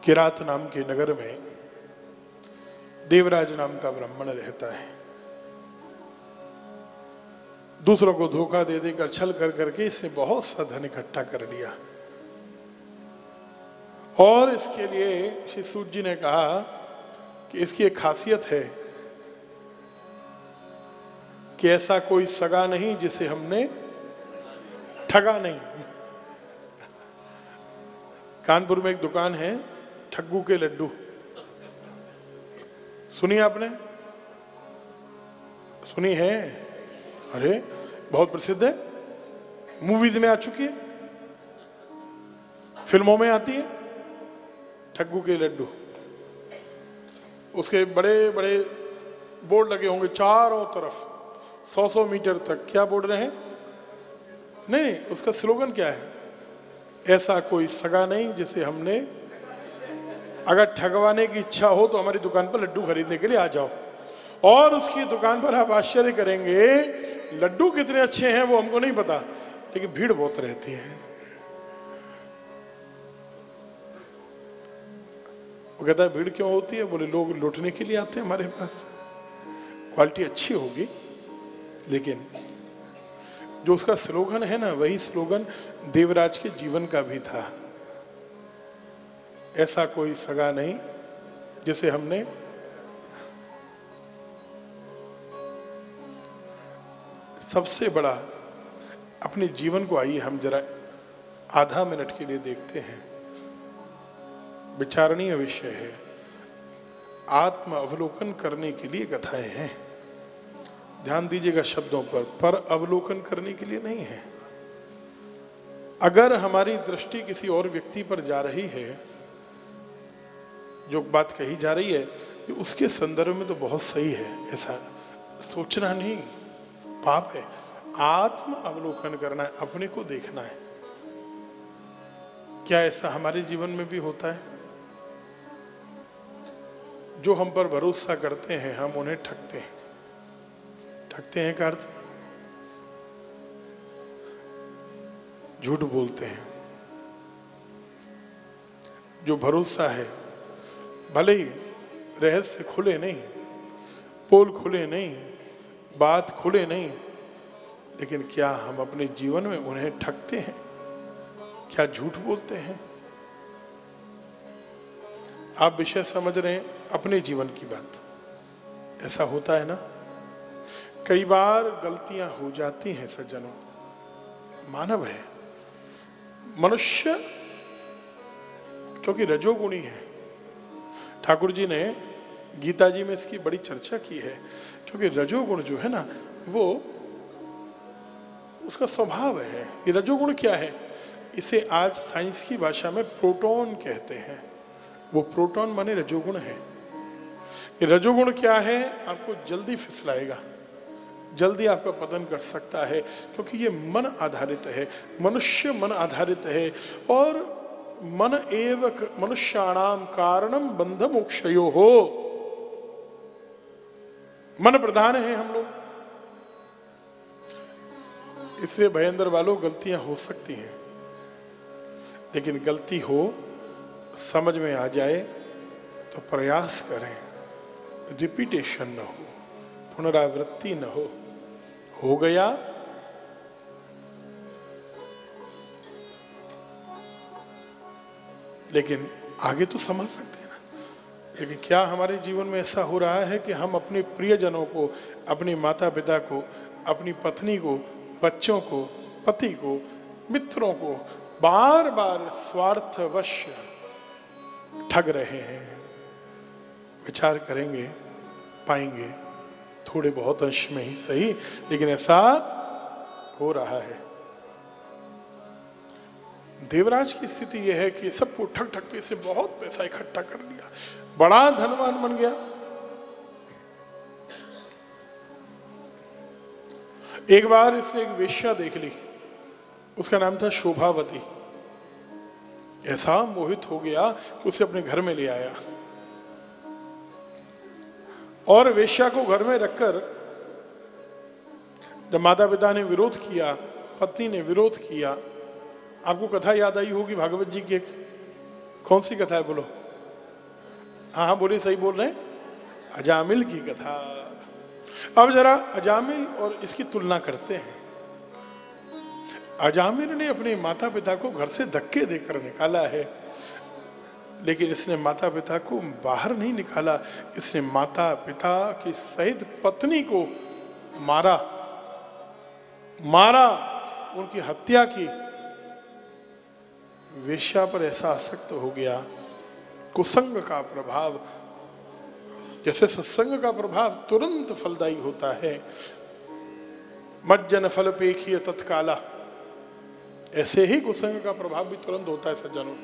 किरात नाम के नगर में देवराज नाम का ब्राह्मण रहता है। दूसरों को धोखा दे देकर छल कर करके इसने बहुत सा धन इकट्ठा कर लिया। और इसके लिए श्री सूत जी ने कहा कि इसकी एक खासियत है कि ऐसा कोई सगा नहीं जिसे हमने ठगा नहीं। कानपुर में एक दुकान है ठग्गू के लड्डू, सुनी आपने? सुनी है? अरे बहुत प्रसिद्ध है, मूवीज में आ चुकी है, फिल्मों में आती है ठग्गू के लड्डू। उसके बड़े बड़े बोर्ड लगे होंगे चारों तरफ, 100-100 मीटर तक। क्या बोल रहे हैं? नहीं, उसका स्लोगन क्या है? ऐसा कोई सगा नहीं जिसे हमने, अगर ठगवाने की इच्छा हो तो हमारी दुकान पर लड्डू खरीदने के लिए आ जाओ। और उसकी दुकान पर आप आश्चर्य करेंगे, लड्डू कितने अच्छे हैं वो हमको नहीं पता, लेकिन भीड़ बहुत रहती है। वो कहता है भीड़ क्यों होती है? बोले लोग लूटने के लिए आते हैं हमारे पास। क्वालिटी अच्छी होगी, लेकिन जो उसका स्लोगन है ना, वही स्लोगन देवराज के जीवन का भी था। ऐसा कोई सगा नहीं जिसे हमने, सबसे बड़ा अपने जीवन को आइए हम जरा आधा मिनट के लिए देखते हैं। विचारणीय विषय है, आत्म अवलोकन करने के लिए कथाएं हैं। ध्यान दीजिएगा शब्दों पर अवलोकन करने के लिए नहीं है। अगर हमारी दृष्टि किसी और व्यक्ति पर जा रही है, जो बात कही जा रही है उसके संदर्भ में तो बहुत सही है, ऐसा सोचना नहीं, पाप है। आत्म अवलोकन करना है, अपने को देखना है। क्या ऐसा हमारे जीवन में भी होता है? जो हम पर भरोसा करते हैं हम उन्हें ठगते हैं। ठगते हैं का अर्थ झूठ बोलते हैं। जो भरोसा है, भले ही रहस्य खुले नहीं, पोल खुले नहीं, बात खुले नहीं, लेकिन क्या हम अपने जीवन में उन्हें ठगते हैं? क्या झूठ बोलते हैं? आप विषय समझ रहे हैं, अपने जीवन की बात। ऐसा होता है ना, कई बार गलतियां हो जाती हैं सज्जनों, मानव है मनुष्य, क्योंकि रजोगुणी है। ठाकुर जी ने गीता जी में इसकी बड़ी चर्चा की है, क्योंकि रजोगुण जो है ना, वो उसका स्वभाव है। ये रजोगुण क्या है? इसे आज साइंस की भाषा में प्रोटॉन कहते हैं। वो प्रोटॉन माने रजोगुण है। ये रजोगुण क्या है? आपको जल्दी फिसलाएगा, जल्दी आपका पतन कर सकता है, क्योंकि ये मन आधारित है, मनुष्य मन आधारित है। और मन एव मनुष्याणाम कारणम बंध मोक्षयो हो, मन प्रधान है हम लोग। इसलिए भयंदर वालों, गलतियां हो सकती हैं, लेकिन गलती हो, समझ में आ जाए तो प्रयास करें, रिपीटेशन न हो, पुनरावृत्ति न हो गया लेकिन आगे तो समझ सकते हैं ना। लेकिन क्या हमारे जीवन में ऐसा हो रहा है कि हम अपने प्रियजनों को, अपने माता पिता को, अपनी पत्नी को, बच्चों को, पति को, मित्रों को बार बार स्वार्थवश ठग रहे हैं? विचार करेंगे, पाएंगे थोड़े बहुत अंश में ही सही, लेकिन ऐसा हो रहा है। देवराज की स्थिति यह है कि सबको ठग ठग के इसे बहुत पैसा इकट्ठा कर लिया, बड़ा धनवान बन गया। एक बार इसने एक वेश्या देख ली, उसका नाम था शोभावती। ऐसा मोहित हो गया कि उसे अपने घर में ले आया और वेश्या को घर में रखकर, जब माता पिता ने विरोध किया, पत्नी ने विरोध किया, आपको कथा याद आई होगी भागवत जी की एक, कौन सी कथा है बोलो? हाँ हाँ बोलिए, सही बोल रहे हैं, अजामिल की कथा। अब जरा अजामिल और इसकी तुलना करते हैं। अजामिल ने अपने माता पिता को घर से धक्के देकर निकाला है, लेकिन इसने माता पिता को बाहर नहीं निकाला, इसने माता पिता की सहित पत्नी को मारा, उनकी हत्या की। वेश्या पर ऐसा आसक्त हो गया, कुसंग का प्रभाव, जैसे सत्संग का प्रभाव तुरंत फलदायी होता है, मज्जन फल पेखिय तत्काला, ऐसे ही कुसंग का प्रभाव भी तुरंत होता है सज्जनों।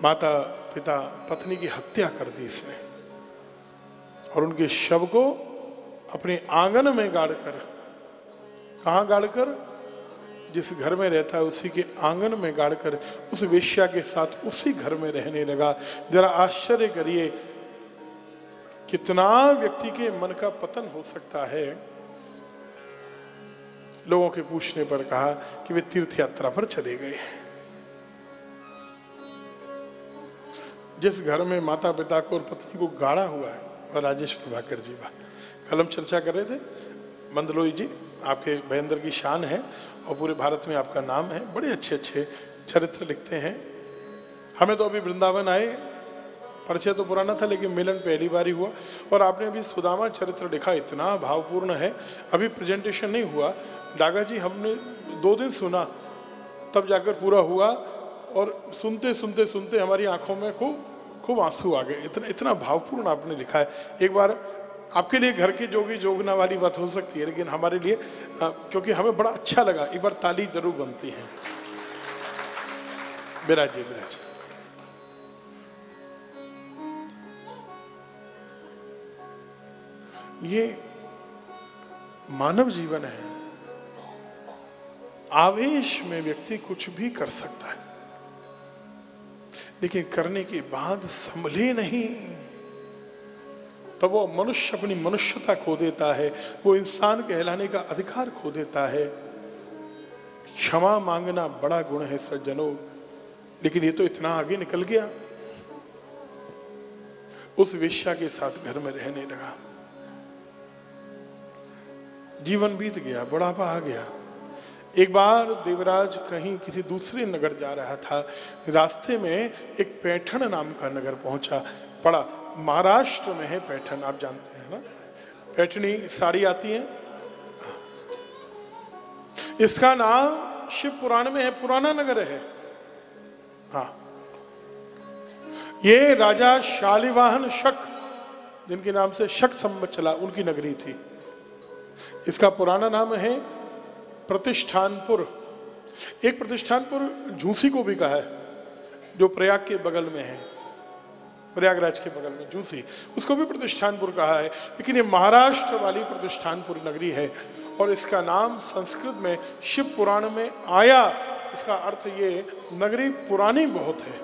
माता पिता पत्नी की हत्या कर दी इसने, और उनके शव को अपने आंगन में गाड़कर, कहाँ गाड़कर, जिस घर में रहता है उसी के आंगन में गाड़कर उस वेश्या के साथ उसी घर में रहने लगा। जरा आश्चर्य करिए, कितना व्यक्ति के मन का पतन हो सकता है। लोगों के पूछने पर कहा कि वे तीर्थ यात्रा पर चले गए। जिस घर में माता पिता को और पत्नी को गाड़ा हुआ है, और राजेश प्रभाकर जी कल हम चर्चा कर रहे थे, मंदलोई जी आपके भयंदर की शान है और पूरे भारत में आपका नाम है, बड़े अच्छे अच्छे चरित्र लिखते हैं। हमें तो अभी वृंदावन आए, परिचय तो पुराना था लेकिन मिलन पहली बार ही हुआ, और आपने अभी सुदामा चरित्र लिखा, इतना भावपूर्ण है। अभी प्रेजेंटेशन नहीं हुआ, डागा जी हमने 2 दिन सुना तब जाकर पूरा हुआ, और सुनते सुनते सुनते हमारी आंखों में खूब आंसू आ गए, इतना भावपूर्ण आपने लिखा है। एक बार आपके लिए घर की जोगी जोगना वाली बात हो सकती है, लेकिन हमारे लिए क्योंकि हमें बड़ा अच्छा लगा, एक बार ताली जरूर बनती है। विराज। ये मानव जीवन है, आवेश में व्यक्ति कुछ भी कर सकता है, लेकिन करने के बाद संभले नहीं तो वो मनुष्य अपनी मनुष्यता खो देता है, वो इंसान कहलाने का अधिकार खो देता है। क्षमा मांगना बड़ा गुण है सज्जनों, लेकिन ये तो इतना आगे निकल गया, उस वेश्या के साथ घर में रहने लगा। जीवन बीत गया, बुढ़ापा आ गया। एक बार देवराज कहीं किसी दूसरे नगर जा रहा था, रास्ते में एक पैठण नाम का नगर पड़ा। महाराष्ट्र में है पैठण, आप जानते हैं ना, पैठणी साड़ी आती है। इसका नाम शिव पुराण में है, पुराना नगर है। हाँ, ये राजा शालिवाहन शक, जिनके नाम से शक संवत चला, उनकी नगरी थी। इसका पुराना नाम है प्रतिष्ठानपुर। एक प्रतिष्ठानपुर झूसी को भी कहा है, जो प्रयाग के बगल में है, प्रयागराज के बगल में झूसी, उसको भी प्रतिष्ठानपुर कहा है। लेकिन ये महाराष्ट्र वाली प्रतिष्ठानपुर नगरी है, और इसका नाम संस्कृत में शिव पुराण में आया। इसका अर्थ ये नगरी पुरानी बहुत है,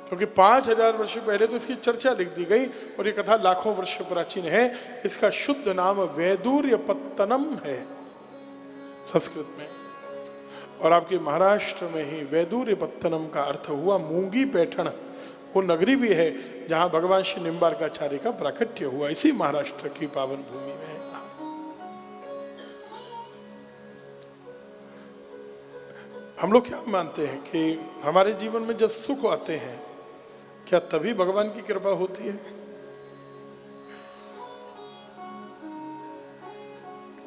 क्योंकि 5000 वर्ष पहले तो इसकी चर्चा लिख दी गई, और ये कथा लाखों वर्ष प्राचीन है। इसका शुद्ध नाम वैदूर्यपत्तनम है संस्कृत में, और आपके महाराष्ट्र में ही वैदूर्यपत्तनम का अर्थ हुआ मूंगी पैठण। वो नगरी भी है जहां भगवान श्री निम्बार्काचार्य का प्राकट्य हुआ, इसी महाराष्ट्र की पावन भूमि में। हम लोग क्या मानते हैं कि हमारे जीवन में जब सुख आते हैं, क्या तभी भगवान की कृपा होती है?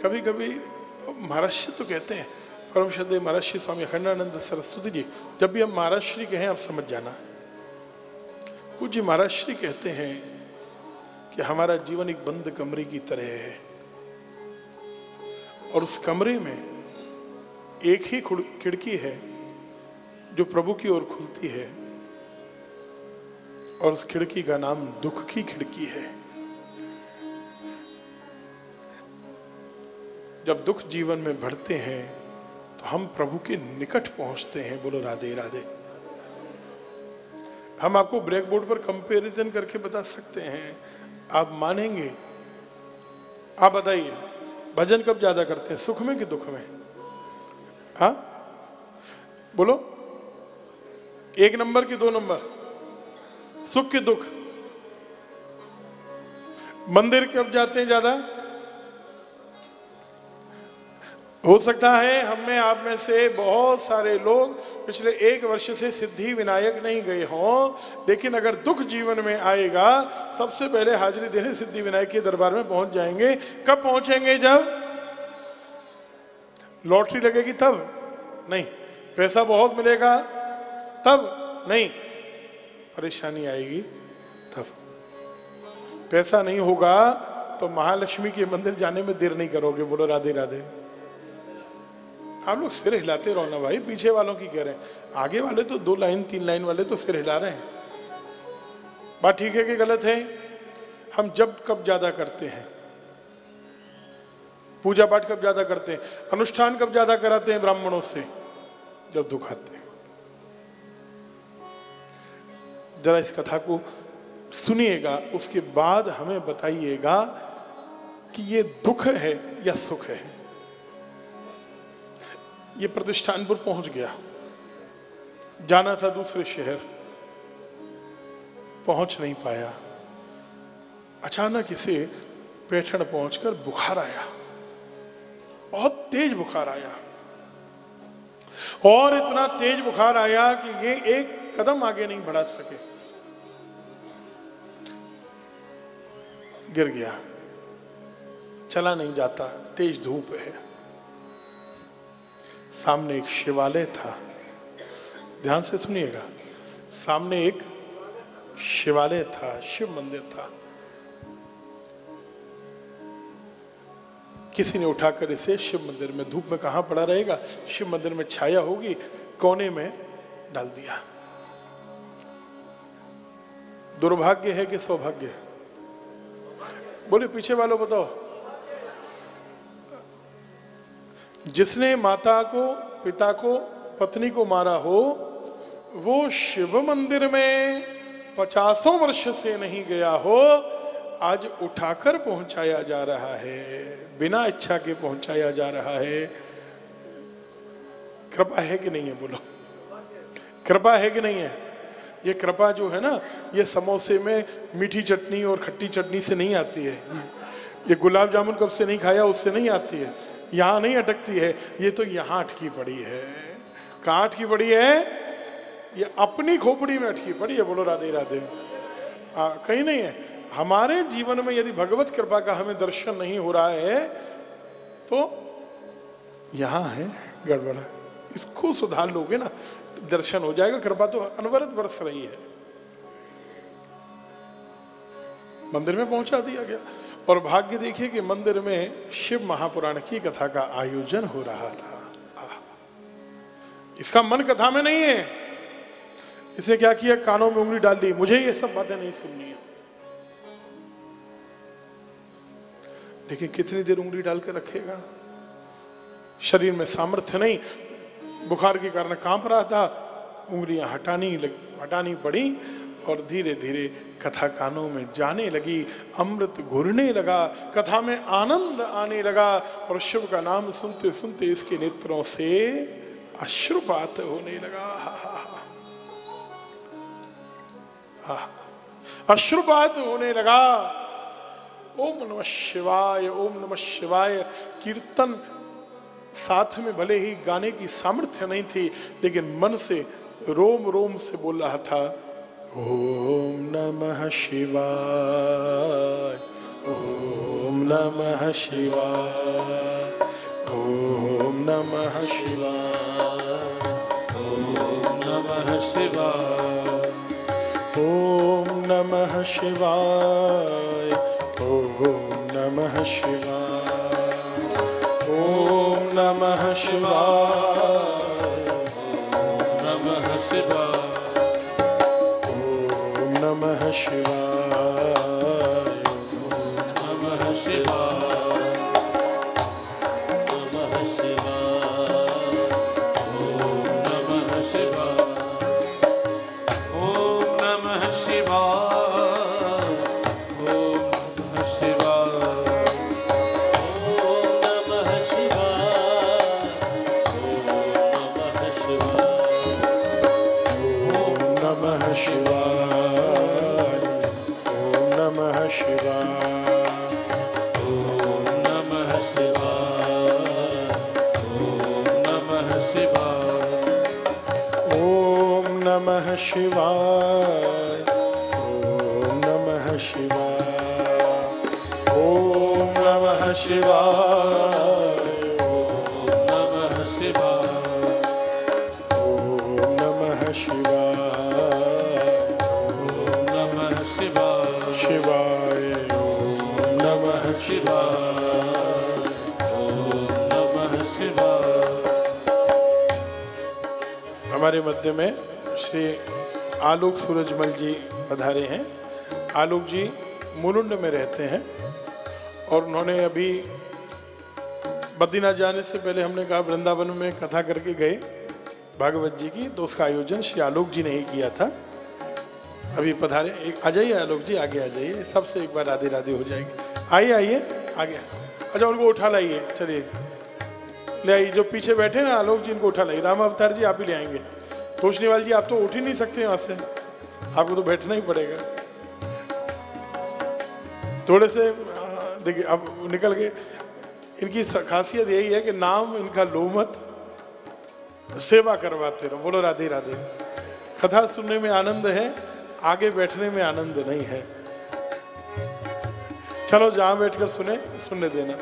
कभी कभी महर्षि तो कहते हैं, परम श्रद्धेय महर्षि स्वामी अखंडानंद सरस्वती जी, जब भी हम महर्षि कहें आप समझ जाना, पूज्य महर्षि कहते हैं कि हमारा जीवन एक बंद कमरे की तरह है, और उस कमरे में एक ही खिड़की है जो प्रभु की ओर खुलती है, और उस खिड़की का नाम दुख की खिड़की है। जब दुख जीवन में बढ़ते हैं तो हम प्रभु के निकट पहुंचते हैं। बोलो राधे राधे। हम आपको ब्लैक बोर्ड पर कंपैरिजन करके बता सकते हैं, आप मानेंगे। आप बताइए, भजन कब ज्यादा करते हैं, सुख में कि दुख में? हाँ बोलो, 1 नंबर कि 2 नंबर, सुख कि दुख? मंदिर कब जाते हैं ज्यादा? हो सकता है हम में आप में से बहुत सारे लोग पिछले 1 वर्ष से सिद्धि विनायक नहीं गए हों, लेकिन अगर दुख जीवन में आएगा सबसे पहले हाजिरी देने सिद्धि विनायक के दरबार में पहुंच जाएंगे। कब पहुंचेंगे? जब लॉटरी लगेगी तब नहीं, पैसा बहुत मिलेगा तब नहीं, परेशानी आएगी तब। पैसा नहीं होगा तो महालक्ष्मी के मंदिर जाने में देर नहीं करोगे। बोलो राधे राधे। आप लोग सिर हिलाते रहो ना भाई, पीछे वालों की कह रहे हैं, आगे वाले तो 2 लाइन 3 लाइन वाले तो सिर हिला रहे हैं। बात ठीक है कि गलत है? हम जब कब ज्यादा करते हैं? पूजा पाठ कब ज्यादा करते हैं? अनुष्ठान कब ज्यादा कराते हैं ब्राह्मणों से? जब दुख आते हैं। जरा इस कथा को सुनिएगा, उसके बाद हमें बताइएगा कि ये दुख है या सुख है। ये प्रतिष्ठानपुर पहुंच गया, जाना था दूसरे शहर, पहुंच नहीं पाया। अचानक इसे पैठण पहुंचकर बुखार आया, बहुत तेज बुखार आया, और इतना तेज बुखार आया कि ये 1 कदम आगे नहीं बढ़ा सके, गिर गया, चला नहीं जाता, तेज धूप है। सामने एक शिवालय था, ध्यान से सुनिएगा, सामने एक शिवालय था, शिव मंदिर था। किसी ने उठाकर इसे शिव मंदिर में, धूप में कहां पड़ा रहेगा, शिव मंदिर में छाया होगी, कोने में डाल दिया। दुर्भाग्य है कि सौभाग्य? बोले पीछे वालों बताओ। जिसने माता को, पिता को, पत्नी को मारा हो, वो शिव मंदिर में 50 वर्ष से नहीं गया हो, आज उठाकर पहुंचाया जा रहा है, बिना इच्छा के पहुंचाया जा रहा है। कृपा है कि नहीं है? बोलो कृपा है कि नहीं है? ये कृपा जो है ना, ये समोसे में मीठी चटनी और खट्टी चटनी से नहीं आती है, ये गुलाब जामुन कब से नहीं खाया उससे नहीं आती है, यहां नहीं अटकती है, ये तो यहां अटकी पड़ी है। कहां अटकी पड़ी है? ये अपनी खोपड़ी में अटकी पड़ी है। बोलो राधे राधे। कहीं नहीं है। हमारे जीवन में यदि भगवत कृपा का हमें दर्शन नहीं हो रहा है तो यहां है गड़बड़ा। इसको सुधार लोगे ना तो दर्शन हो जाएगा। कृपा तो अनवरत बरस रही है। मंदिर में पहुंचा दिया गया और भाग्य देखिए कि मंदिर में शिव महापुराण की कथा का आयोजन हो रहा था। इसका मन कथा में नहीं है। इसे क्या किया, कानों में उंगली डाल दी, मुझे ये सब बातें नहीं सुननी है। लेकिन कितनी देर उंगली डाल के रखेगा? शरीर में सामर्थ्य नहीं, बुखार के कारण कांप रहा था, उंगलियां हटानी पड़ी और धीरे धीरे कथा कानों में जाने लगी, अमृत घुरने लगा, कथा में आनंद आने लगा और शिव का नाम सुनते सुनते इसके नेत्रों से अश्रुपात होने लगा। अश्रुपात होने लगा। ओम नमः शिवाय, ओम नमः शिवाय कीर्तन साथ में भले ही गाने की सामर्थ्य नहीं थी, लेकिन मन से रोम रोम से बोल रहा था, ओम नमः शिवाय, ओम नमः शिवाय, ओम नमः शिवाय, ओम नमः शिवाय, ओम नमः शिवाय, ओम नमः शिवाय, ओम नमः शिवाय, ओम नमः शिवाय, ओम नमः शिवाय, ओम नमः शिवाय, नमः शिवाय, ओम नमः शिवाय, ओम नमः शिवाय, शिवाय, ओम नमः शिवाय। शिवाय, ओम नमः शिवाय, ओम नमः शिवाय, ओम नमः शिवाय, ओम नमः शिवाय, ओम नमः शिवाय, शिवाय ओम नमः शिवाय, ओम नमः शिवाय। हमारे मध्य में श्री आलोक सूरजमल जी पधारे हैं। आलोक जी मुलुंड में रहते हैं और उन्होंने अभी बद्रीनाथ जाने से पहले हमने कहा वृंदावन में कथा करके गए भागवत जी की, तो उसका आयोजन श्री आलोक जी ने ही किया था। अभी पधारे, एक आ जाइए आलोक जी, आगे आ जाइए, सबसे एक बार राधे राधे हो जाएगी। आइए आइए आगे। अच्छा उनको उठा लाइए, चलिए ले आइए। जो पीछे बैठे ना आलोक जी, इनको उठा लाइए। राम अवतार जी आप ही ले आएंगे। तोषनीवाल जी आप तो उठ ही नहीं सकते यहाँ से, आपको तो बैठना ही पड़ेगा। थोड़े से देखिए अब निकल गए। इनकी खासियत यही है कि नाम इनका लो मत, सेवा करवाते रहो। बोलो राधे राधे। कथा सुनने में आनंद है, आगे बैठने में आनंद नहीं है। चलो जहां बैठकर सुनने देना।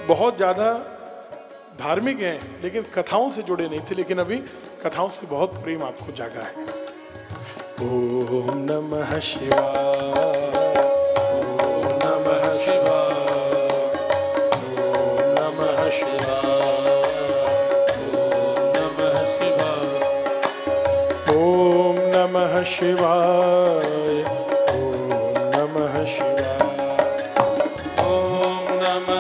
बहुत ज्यादा धार्मिक हैं लेकिन कथाओं से जुड़े नहीं थे, लेकिन अभी कथाओं से बहुत प्रेम आपको जागा है। ओम नमः शिवाय, ओम नमः शिवाय, ओम नमः शिवाय, ओम नमः शिवाय, ओम नमः शिवाय, ओम नमः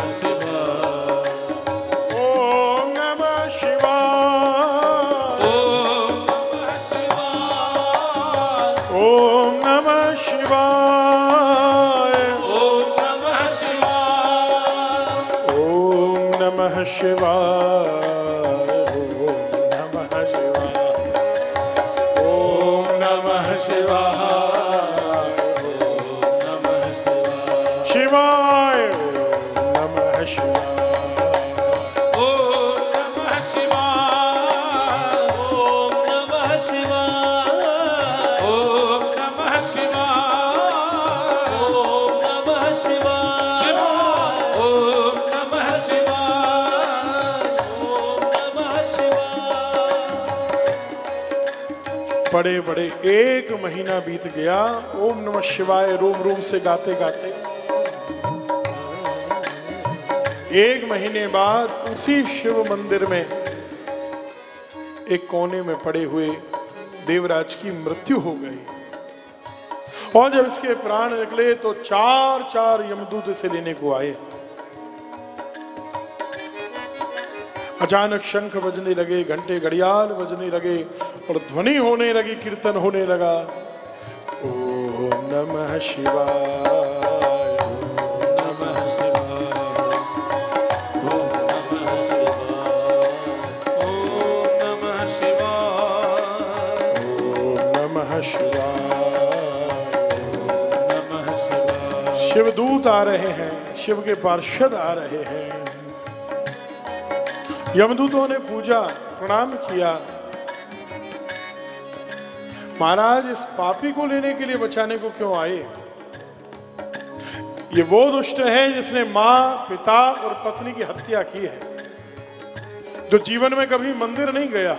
शिवाय, ओम नमः शिवाय, ओम नमः शिवाय, ओम नमः शिवाय, ओम नमः शिवाय, ओम नमः शिवाय, शिवाय नमः शिवाय, ओम नमः शिवाय, ओम नमः शिवाय, ओम नमः शिवाय, ओम नमः शिवाय, ओम नमः शिवाय, ओम नमः शिवाय। बड़े बड़े एक महीना बीत गया ओम नमः शिवाय रोम रोम से गाते गाते। एक महीने बाद उसी शिव मंदिर में एक कोने में पड़े हुए देवराज की मृत्यु हो गई। और जब इसके प्राण निकले तो चार चार यमदूत इसे लेने को आए। अचानक शंख बजने लगे, घंटे घड़ियाल बजने लगे और ध्वनि होने लगी, कीर्तन होने लगा। ओम नमः शिवाय, ओम नमः शिवाय, ओम नमः शिवाय, ओम नमः शिवाय, ओम नमः शिवाय, ओम नमः शिवाय। शिवदूत आ रहे हैं, शिव के पार्षद आ रहे हैं। यमदूतों ने पूजा प्रणाम किया। महाराज इस पापी को लेने के लिए बचाने को क्यों आए? ये वो दुष्ट है जिसने मां, पिता और पत्नी की हत्या की है, जो जीवन में कभी मंदिर नहीं गया,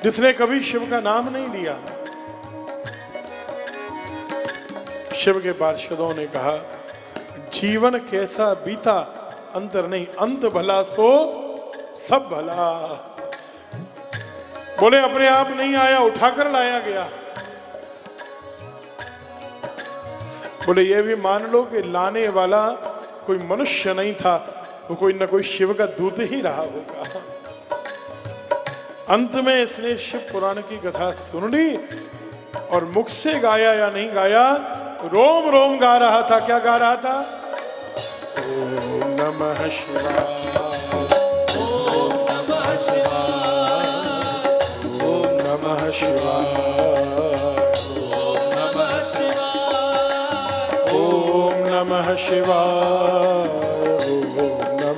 जिसने कभी शिव का नाम नहीं लिया। शिव के पार्षदों ने कहा जीवन कैसा बीता अंतर नहीं, अंत भला सो सब भला। बोले अपने आप नहीं आया, उठाकर लाया गया। बोले ये भी मान लो कि लाने वाला कोई मनुष्य नहीं था, वो कोई ना कोई शिव का दूत ही रहा होगा। अंत में इसने शिव पुराण की कथा सुन ली और मुख से गाया या नहीं गाया, रोम रोम गा रहा था। क्या गा रहा था? ओम नमः शिवाय, ओम नमः शिवाय, ओम नमः शिवाय, ओम नमः शिवाय, ओम नमः शिवाय, ओम